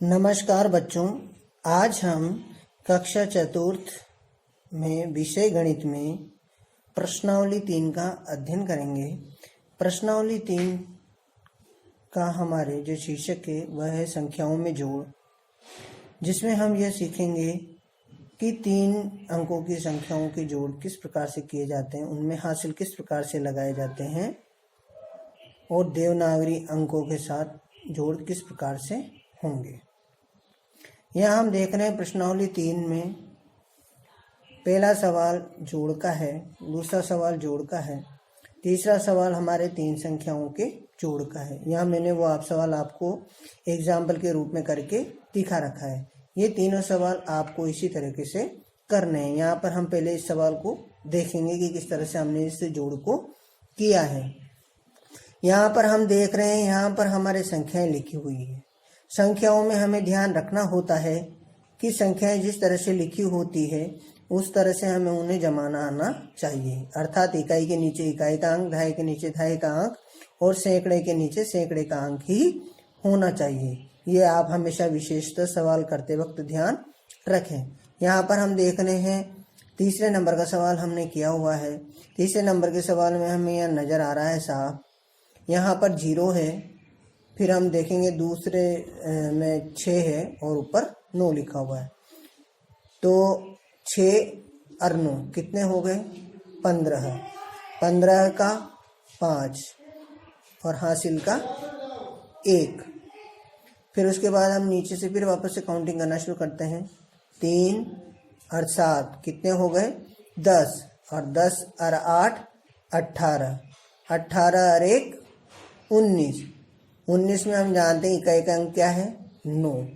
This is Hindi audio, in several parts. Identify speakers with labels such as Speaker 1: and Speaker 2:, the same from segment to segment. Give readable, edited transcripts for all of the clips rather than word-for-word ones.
Speaker 1: नमस्कार बच्चों, आज हम कक्षा चतुर्थ में विषय गणित में प्रश्नावली 3 का अध्ययन करेंगे। प्रश्नावली 3 का हमारे जो शीर्षक है वह है संख्याओं में जोड़, जिसमें हम यह सीखेंगे कि 3 अंकों की संख्याओं के जोड़ किस प्रकार से किए जाते हैं, उनमें हासिल किस प्रकार से लगाए जाते हैं और देवनागरी अंकों के साथ जोड़ किस प्रकार से होंगे। यहाँ हम देख रहे हैं प्रश्नावली 3 में पहला सवाल जोड़ का है, दूसरा सवाल जोड़ का है, तीसरा सवाल हमारे 3 संख्याओं के जोड़ का है। यहाँ मैंने वो सवाल आपको एग्जाम्पल के रूप में करके दिखा रखा है। ये तीनों सवाल आपको इसी तरीके से करने हैं। यहाँ पर हम पहले इस सवाल को देखेंगे कि किस तरह से हमने इस जोड़ को किया है। यहाँ पर हम देख रहे हैं, यहाँ पर हमारे संख्याएं लिखी हुई है। संख्याओं में हमें ध्यान रखना होता है कि संख्याएं जिस तरह से लिखी होती है उस तरह से हमें उन्हें जमाना आना चाहिए। अर्थात इकाई के नीचे इकाई का अंक, दहाई के नीचे दहाई का अंक और सैकड़े के नीचे सैकड़े का अंक ही होना चाहिए। ये आप हमेशा विशेषतः सवाल करते वक्त ध्यान रखें। यहाँ पर हम देख रहे हैं तीसरे नंबर का सवाल हमने किया हुआ है। तीसरे नंबर के सवाल में हमें यह नज़र आ रहा है साहब, यहाँ पर 0 है, फिर हम देखेंगे दूसरे में 6 है और ऊपर 9 लिखा हुआ है। तो 6 और 9 कितने हो गए? 15। 15 का 5 और हासिल का 1। फिर उसके बाद हम नीचे से फिर वापस से काउंटिंग करना शुरू करते हैं। 3 और 7 कितने हो गए? 10 और 10 और 8 18। 18 और 1 19। 19 में हम जानते हैं इकाई का अंक क्या है? 9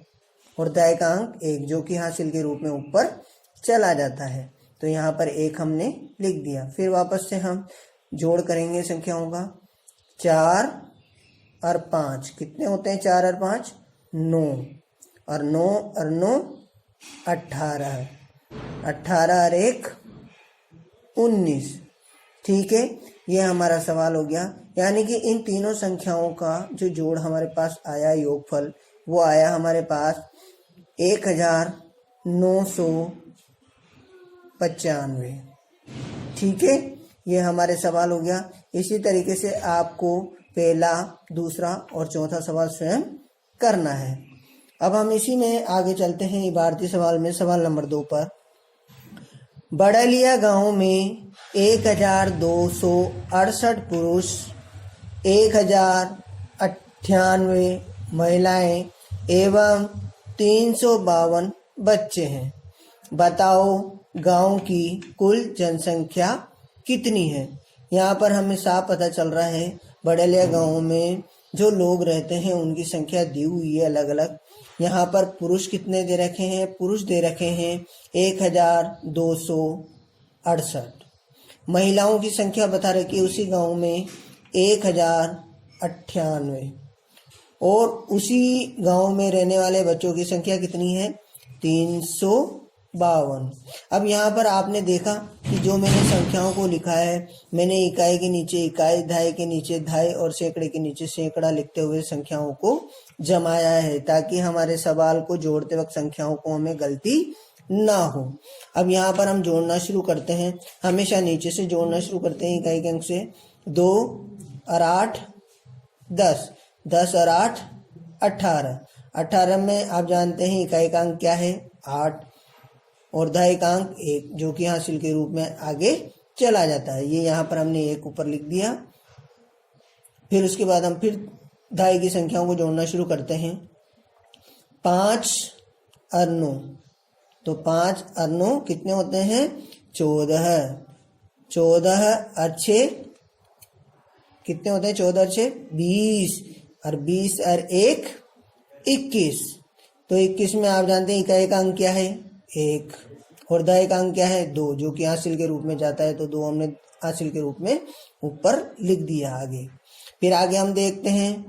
Speaker 1: और दहाई का अंक 1, जो कि हासिल के रूप में ऊपर चला जाता है। तो यहाँ पर 1 हमने लिख दिया। फिर वापस से हम जोड़ करेंगे संख्याओं का। 4 और 5 कितने होते हैं? 4 और 5 9 और 9 और 9 18। 18 और 1 19। ठीक है, ये हमारा सवाल हो गया। यानी कि इन तीनों संख्याओं का जो जोड़ हमारे पास आया योगफल, वो आया हमारे पास 1995। ठीक है, ये हमारे सवाल हो गया। इसी तरीके से आपको पहला, दूसरा और चौथा सवाल स्वयं करना है। अब हम इसी में आगे चलते हैं इबारती सवाल में। सवाल नंबर 2 पर, बड़लिया गांव में 1268 पुरुष, 1098 महिलाएं एवं 352 बच्चे हैं। बताओ गांव की कुल जनसंख्या कितनी है? यहाँ पर हमें साफ पता चल रहा है बड़लिया गांव में जो लोग रहते हैं उनकी संख्या दी हुई है अलग अलग। यहाँ पर पुरुष कितने दे रखे हैं? पुरुष दे रखे हैं 1268। महिलाओं की संख्या बता रखी है उसी गांव में 1098 और उसी गांव में रहने वाले बच्चों की संख्या कितनी है? 352। अब यहाँ पर आपने देखा कि जो मैंने संख्याओं को लिखा है, मैंने इकाई के नीचे इकाई, दहाई के नीचे दहाई और सैकड़े के नीचे सैकड़ा लिखते हुए संख्याओं को जमाया है, ताकि हमारे सवाल को जोड़ते वक्त संख्याओं को हमें गलती ना हो। अब यहाँ पर हम जोड़ना शुरू करते हैं। हमेशा नीचे से जोड़ना शुरू करते हैं इकाई के अंक से। 2 और 8 10, 10 और 8 18। 18 में आप जानते हैं इकाई का अंक क्या है? 8 और दहाई का अंक 1, जो कि हासिल के रूप में आगे चला जाता है। ये यहाँ पर हमने 1 ऊपर लिख दिया। फिर उसके बाद हम फिर दहाई की संख्याओं को जोड़ना शुरू करते हैं। 5 और 9, तो 5 और 9 कितने होते हैं? 14। 14 और 6 कितने होते हैं? 14 और 6 20 और 20 और 1 21। तो 21 में आप जानते हैं इकाई का अंक क्या है? 1 और दहाई का अंक क्या है? 2, जो कि हासिल के रूप में जाता है। तो 2 हमने हासिल के रूप में ऊपर लिख दिया आगे। फिर आगे हम देखते हैं,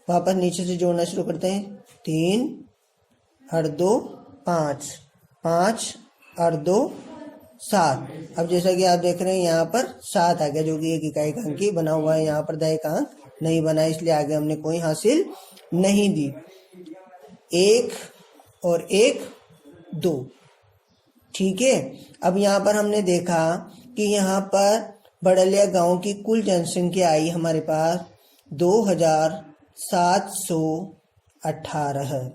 Speaker 1: वापस नीचे से जोड़ना शुरू करते हैं। 3 और 2 5, 5 और 2 7। अब जैसा कि आप देख रहे हैं यहाँ पर 7 आ गया, जो कि एक इकाई का अंक ही बना हुआ है। यहाँ पर दहाई का अंक नहीं बना, इसलिए आगे हमने कोई हासिल नहीं दी। 1 और 1 2। ठीक है, अब यहाँ पर हमने देखा कि यहाँ पर बड़लिया गांव की कुल जनसंख्या आई हमारे पास 2718।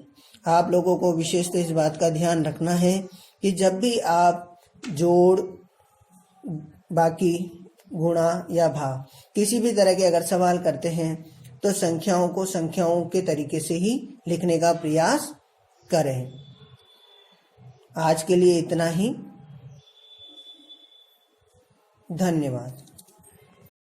Speaker 1: आप लोगों को विशेषतः इस बात का ध्यान रखना है कि जब भी आप जोड़, बाकी, गुणा या भाग किसी भी तरह के अगर सवाल करते हैं तो संख्याओं को संख्याओं के तरीके से ही लिखने का प्रयास करें। आज के लिए इतना ही। धन्यवाद।